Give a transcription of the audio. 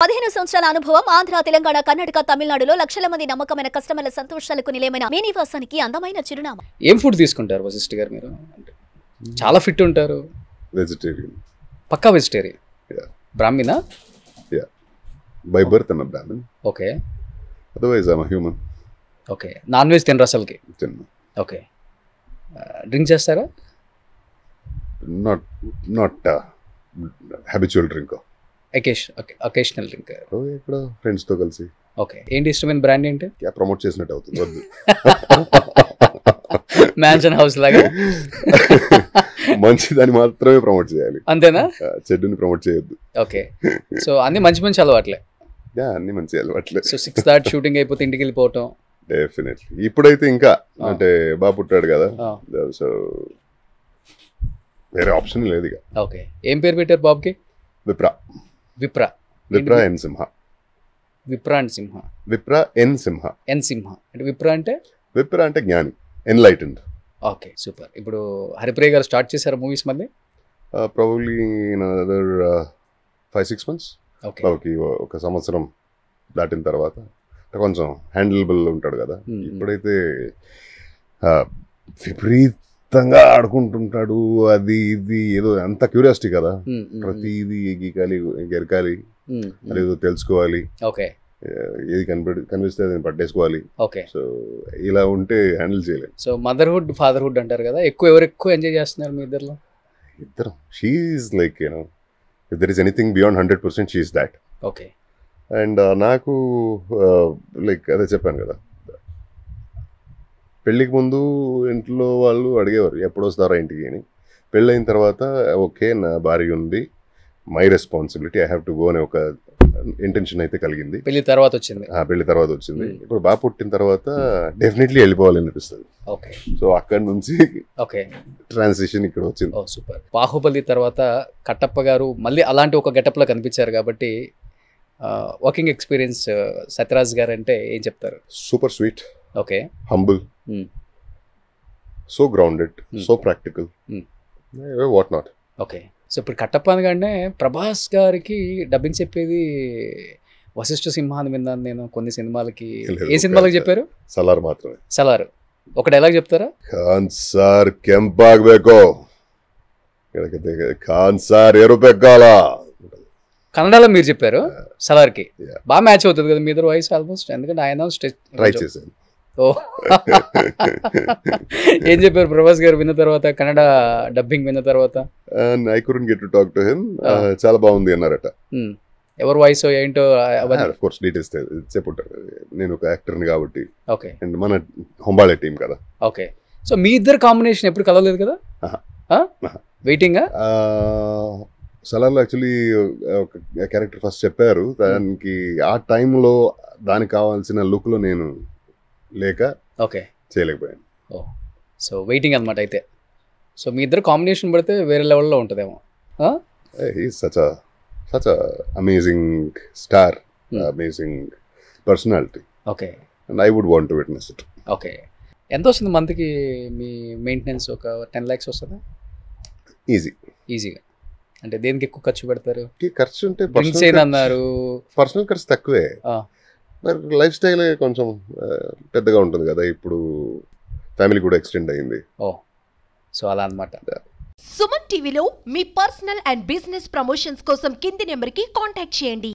15 సంవత్సరాల అనుభవం ఆంధ్ర, తెలంగాణ, కర్ణాటక, తమిళనాడులో లక్షల మంది నమ్మకమైన కస్టమర్ల సంతోషాలకు నిలయమైన మీ నివాసానికి అందమైన చిరునామా. ఏం ఫుడ్ తీసుకుంటారు వశిష్ఠ గారు మీరు? అంటే చాలా ఫిట్ ఉంటారు. వెజిటేరియన్. పక్కా వెజిటేరియన్. బ్రాహ్మణ? Yeah. By birth I'm a Brahmin. Okay. Otherwise I'm a human. Okay. Non veg తినరు అసలుకి? తిన్ను. ఓకే. డ్రింక్ చేస్తారా? Not habitual drinker. Occasional drink. ఇక్కడ ఫ్రెండ్స్తో కలిసి. ఓకే. ఏంటి ఇష్టమైన బ్రాండ్ ఏంటి? ప్రమోట్ చేసినట్టు అవుతుంది, వద్దు. మ్యాన్షన్ హౌస్ లాగా మంచి దాన్ని మాత్రమే ప్రమోట్ చేయాలి, అంతేనా? చెడుని ప్రమోట్ చేయొద్దు. ఓకే. సో అన్ని మంచి మంచి అలవాట్లే. అన్ని మంచి అలవాట్లే. సో 6 దాటి షూటింగ్ అయిపోతే ఇంటికి వెళ్ళిపోవటం. డెఫినెట్లీ. ఇప్పుడైతే ఇంకా అంటే బాబు పుట్టాడు కదా, సో వేరే ఆప్షన్ లేదు ఇక. ఓకే. ఏం పేరు పెట్టారు బాబుకి? విప్రా. విప్రా. విప్రా ఎన్ సింహ. విప్రా అండ్ సింహ. విప్రా ఎన్ సింహ. ఎన్ సింహ అంటే విప్రా అంటే? విప్రా అంటే జ్ఞాని, ఎన్లైటెండ్. Okay, super. ఇప్పుడు హరిప్రియ గారు స్టార్ట్ చేశారు మూవీస్ మళ్ళీ? Probably in another 5-6 months. Okay. బాబుకి ఒక సంవత్సరం దాటిన తర్వాత కొంచెం హ్యాండిలబుల్ ఉంటాడు కదా. ఇప్పుడైతే విపరీతంగా ఆడుకుంటుంటాడు, అది ఇది ఏదో అంత క్యూరియాసిటీ కదా, ప్రతిదీ గీకాలి, గెరకాలి, అదేదో తెలుసుకోవాలి, ఓకే, ఏది కనిపిస్తే అది పట్టేసుకోవాలి. ఓకే. సో ఇలా ఉంటే హ్యాండిల్ చేయలేదు. సో మదర్హుడ్ ఫాదర్హుడ్ అంటారు కదా, ఎవరు ఎక్కువ ఎంజాయ్ చేస్తున్నారు మీ ఇద్దరులో? ఇద్దరం. She's like if there is anything beyond 100% she's that. Okay. And నాకు లైక్ అదే చెప్పాను కదా, పెళ్ళికి ముందు ఇంట్లో వాళ్ళు అడిగేవారు ఎప్పుడు వస్తారా ఇంటికి అని. పెళ్ళైన తర్వాత ఓకే నా భార్య ఉంది, my responsibility, I have to go అనే ఒక ఇంటెన్షన్ అయితే కలిగింది. పెళ్లి తర్వాత వచ్చింది. పెళ్లి తర్వాత వచ్చింది. ఇప్పుడు బాగా పుట్టిన తర్వాత డెఫినెట్లీ వెళ్ళిపోవాలి అనిపిస్తుంది. ఓకే. సో అక్కడి నుంచి ఓకే ట్రాన్సిషన్ ఇక్కడ వచ్చింది. ఓ సూపర్. బాహుబలి తర్వాత కట్టప్ప గారు మళ్ళీ అలాంటి ఒక గెటప్ లో కనిపించారు కాబట్టి వర్కింగ్ ఎక్స్పీరియన్స్ సత్యరాజ్ గారు అంటే ఏం చెప్తారు? Super sweet. Okay. Humble, so grounded, so practical, what not. Okay. So ఇప్పుడు కట్టప్ప అనగానే ప్రభాస్ గారికి డబ్బింగ్ చెప్పేది వశిష్ఠ సింహ అని విన్నాను నేను కొన్ని సినిమాలకి. ఏ సినిమాలకు చెప్పారు? సలార్ మాత్రమే. సలార్. ఒక డైలాగ్ చెప్తారా? ఖాన్ సార్ ಕೆಂಪಾಗಬೇಕು, ఖాన్ సార్ ఎరుపెక్కాలా. కన్నడలో మీరు చెప్పారు సలార్కి. బాగా మ్యాచ్ అవుతుంది కదా మీ ఇద్దరు వాయిస్ ఆల్మోస్ట్, ఎందుకంటే ఆయన ట్రై చేశాను. ఓ ఏం చెప్పారు ప్రభాస్ గారు విన్న తర్వాత, కన్నడ డబ్బింగ్ విన్న తర్వాత? I couldn't get to talk to him. చాలా బాగుంది అన్నారట. ఎవరు వాయిస్ ఏంటో ఆఫ్ కోర్స్ డీటెయిల్స్ చెప్పుంటారు, నేను ఒక యాక్టర్ని కాబట్టి. ఓకే. అండ్ మన హొంబాళే టీం కదా. ఓకే. సో మీ ఇద్దరు కాంబినేషన్ ఎప్పుడు కలవలేదు కదా? వెయిటింగ్. సలార్లో యాక్చువల్లీ ఒక క్యారెక్టర్ ఫస్ట్ చెప్పారు, దానికి ఆ టైంలో దానికి కావాల్సిన లుక్లో నేను లేక ఓకే చేయలేకపోయాను. ఓ సో వెయిటింగ్ అనమాట అయితే. సో మీ ఇద్దరు కాంబినేషన్ పడితే వేరే లెవెల్లో ఉంటుందేమో. He's such amazing star, amazing personality. Okay. And I would want to witness it. Okay. ఎంత వస్తుంది మంత్కి మీ మెయింటెనెన్స్? ఒక 10 lakhs వస్తుందా? ఈజీగా. అంటే దేనికి ఎక్కువ ఖర్చు పెడతారు? ఖర్చు అంటే అన్నారు, పర్సనల్ ఖర్చు తక్కువే, మరి లైఫ్ స్టైల్ కొంచెం పెద్దగా ఉంటుంది కదా. ఇప్పుడు ఫ్యామిలీ కూడా ఎక్స్టెండ్ అయింది. ఓ సో అలా అనమాట. సుమన్ టీవీలో మీ పర్సనల్ అండ్ బిజినెస్ ప్రమోషన్స్ కోసం కింది నెంబర్కి కాంటాక్ట్ చేయండి.